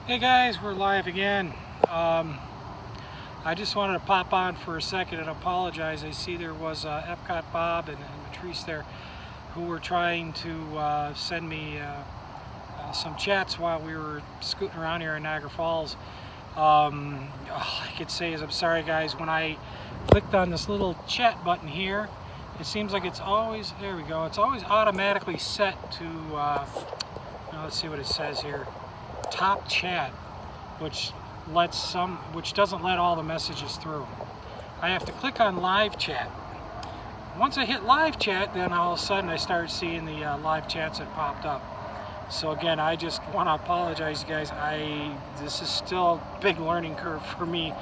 Hey guys, we're live again. I just wanted to pop on for a second and apologize. I see there was Epcot Bob and Matrice there who were trying to send me some chats while we were scooting around here in Niagara Falls. All I could say is I'm sorry guys. When I clicked on this little chat button here, it seems like it's always, there we go, it's always automatically set to, let's see what it says here. Top chat, which doesn't let all the messages through. I have to click on live chat. Once I hit live chat, then all of a sudden I start seeing the live chats that popped up. So again, I just want to apologize, guys. This is still a big learning curve for me.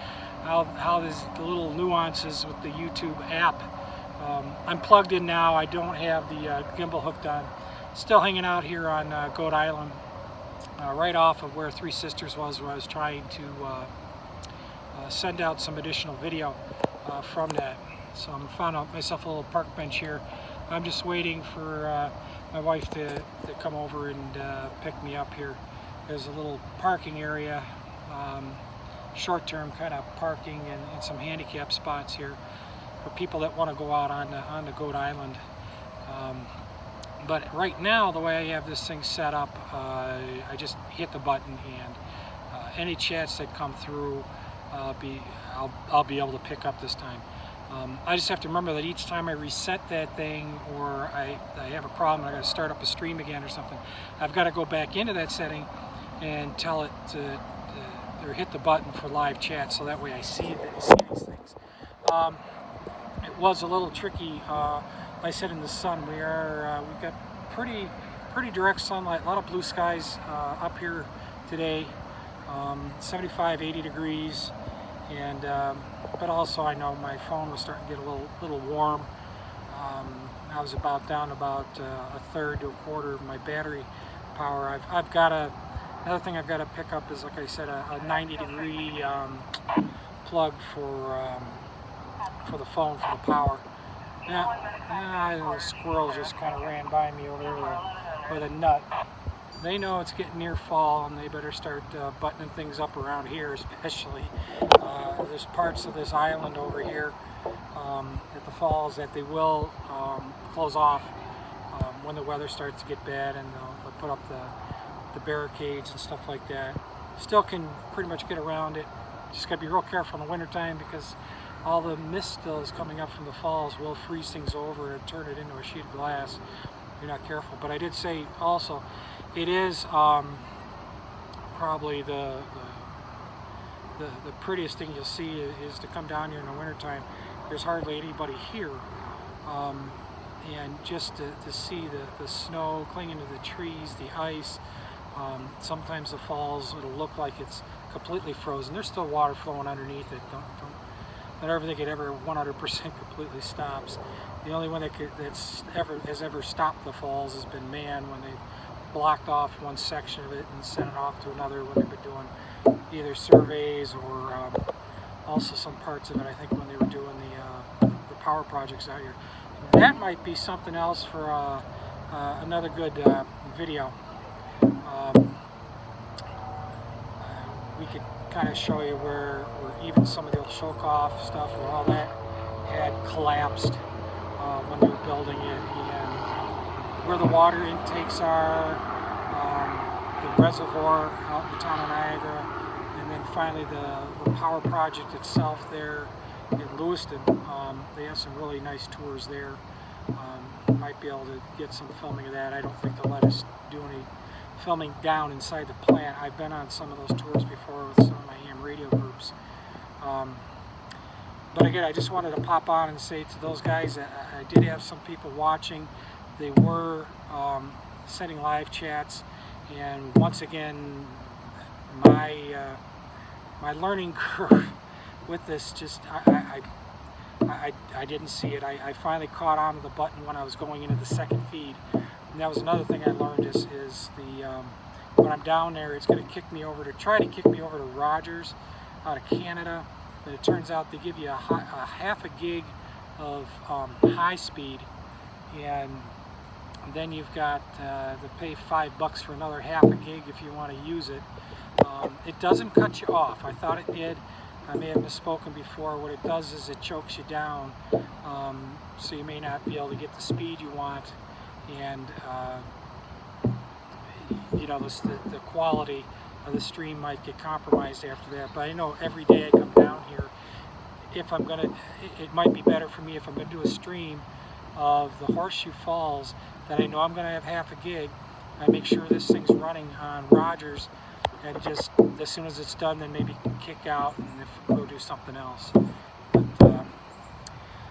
How there's the little nuances with the YouTube app. I'm plugged in now. I don't have the gimbal hooked on. Still hanging out here on Goat Island. Right off of where Three Sisters was, where I was trying to send out some additional video from that. So I'm found out myself a little park bench here. I'm just waiting for my wife to come over and pick me up here. There's a little parking area, short-term kind of parking and some handicap spots here for people that want to go out on the Goat Island. But right now, the way I have this thing set up, I just hit the button and any chats that come through, I'll be able to pick up this time. I just have to remember that each time I reset that thing, or I have a problem, I got to start up a stream again or something, I've got to go back into that setting and tell it to or hit the button for live chat, so that way I see these things. It was a little tricky. I said in the sun, we've got pretty direct sunlight, a lot of blue skies up here today, 75, 80 degrees, and but also I know my phone was starting to get a little warm. I was down about a third to a quarter of my battery power. Another thing I've got to pick up is, like I said, a 90-degree plug for the phone for the power. Yeah, the squirrel just kind of ran by me over there with a nut. They know it's getting near fall and they better start buttoning things up around here, especially. There's parts of this island over here at the falls that they will close off when the weather starts to get bad, and they'll put up the barricades and stuff like that. Still can pretty much get around it. Just got to be real careful in the wintertime, because all the mist still is coming up from the falls will freeze things over and turn it into a sheet of glass if you're not careful. But I did say also, it is probably the prettiest thing you'll see is to come down here in the wintertime. There's hardly anybody here, and just to see the snow clinging to the trees, the ice. Sometimes the falls, it'll look like it's completely frozen. There's still water flowing underneath it. Not everything it ever 100% completely stops. The only one has ever stopped the falls has been man, when they blocked off one section of it and sent it off to another, when they've been doing either surveys or also some parts of it, I think, when they were doing the power projects out here. That might be something else for another good video. We could kind of show you where even some of the old Shokoff stuff, where all that had collapsed when they were building it, and where the water intakes are, the reservoir out in the town of Niagara, and then finally the power project itself there in Lewiston. They have some really nice tours there. Might be able to get some filming of that. I don't think they'll let us do any filming down inside the plant. I've been on some of those tours before with some of my ham radio groups. But again, I just wanted to pop on and say to those guys that I did have some people watching. They were sending live chats, and once again, my learning curve with this, just I didn't see it. I finally caught on to the button when I was going into the second feed. And that was another thing I learned is when I'm down there, it's going to try to kick me over to Rogers out of Canada. But it turns out they give you a half a gig of high speed, and then you've got to pay $5 for another half a gig if you want to use it. It doesn't cut you off. I thought it did. I may have misspoken before. What it does is it chokes you down, so you may not be able to get the speed you want, and you know, the quality of the stream might get compromised after that. But I know every day I come down here, if I'm gonna, it might be better for me if I'm gonna do a stream of the Horseshoe Falls that I know I'm gonna have half a gig. I make sure this thing's running on Rogers, and just as soon as it's done, then maybe kick out and go do something else. But,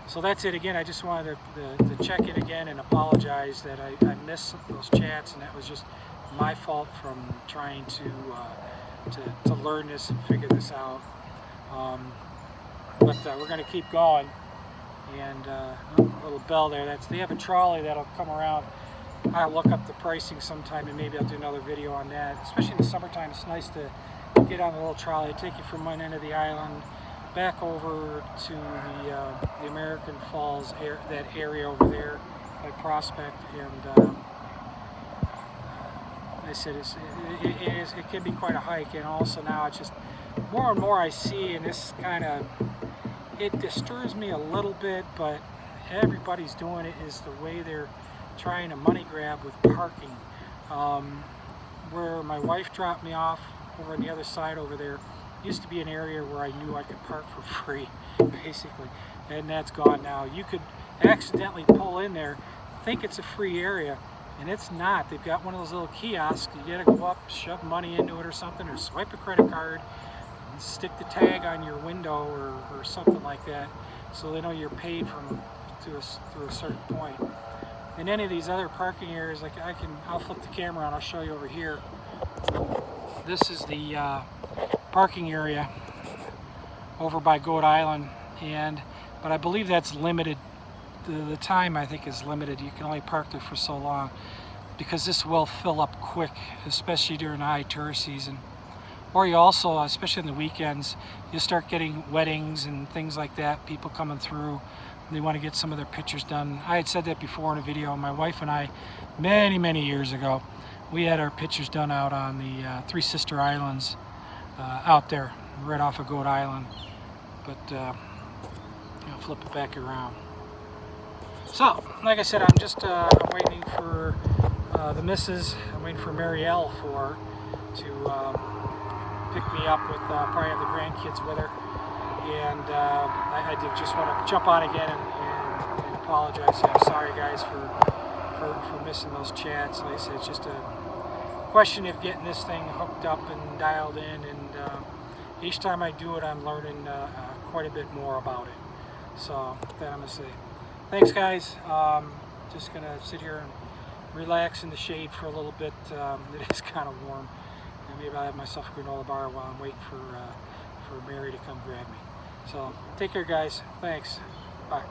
so that's it. Again, I just wanted to check in again and apologize that I missed those chats, and that was just my fault from trying to learn this and figure this out. But we're going to keep going. And little bell there. They have a trolley that'll come around. I'll look up the pricing sometime, and maybe I'll do another video on that. Especially in the summertime, it's nice to get on a little trolley, take you from one end of the island back over to the American Falls, that area over there by Prospect. And I said it can be quite a hike, and also now it's just more and more I see, and this kind of, it disturbs me a little bit, but everybody's doing it, is the way they're trying to money grab with parking. Where my wife dropped me off over on the other side over there, used to be an area where I knew I could park for free, basically, and that's gone now. You could accidentally pull in there, think it's a free area, and it's not. They've got one of those little kiosks. You gotta go up, shove money into it or something, or swipe a credit card, and stick the tag on your window or something like that, so they know you're paid to a certain point. In any of these other parking areas, like I'll flip the camera on, I'll show you over here. This is the parking area over by Goat Island, but I believe that's limited. The time, I think, is limited. You can only park there for so long, because this will fill up quick, especially during the high tourist season. Or you also, especially on the weekends, you start getting weddings and things like that, people coming through, and they want to get some of their pictures done. I had said that before in a video. My wife and I, many years ago, we had our pictures done out on the Three Sister Islands, out there, right off of Goat Island. But I'll flip it back around. So, like I said, I'm just I'm waiting for the missus. I'm waiting for Marielle to pick me up with probably have the grandkids with her. And I did just want to jump on again and apologize. I'm sorry, guys, for missing those chats. Like I said, it's just a question of getting this thing hooked up and dialed in, and each time I do it, I'm learning quite a bit more about it. So with that, I'm going to say thanks, guys. Just going to sit here and relax in the shade for a little bit. It is kind of warm. And maybe I'll have myself a granola bar while I'm waiting for Mary to come grab me. So take care, guys. Thanks. Bye.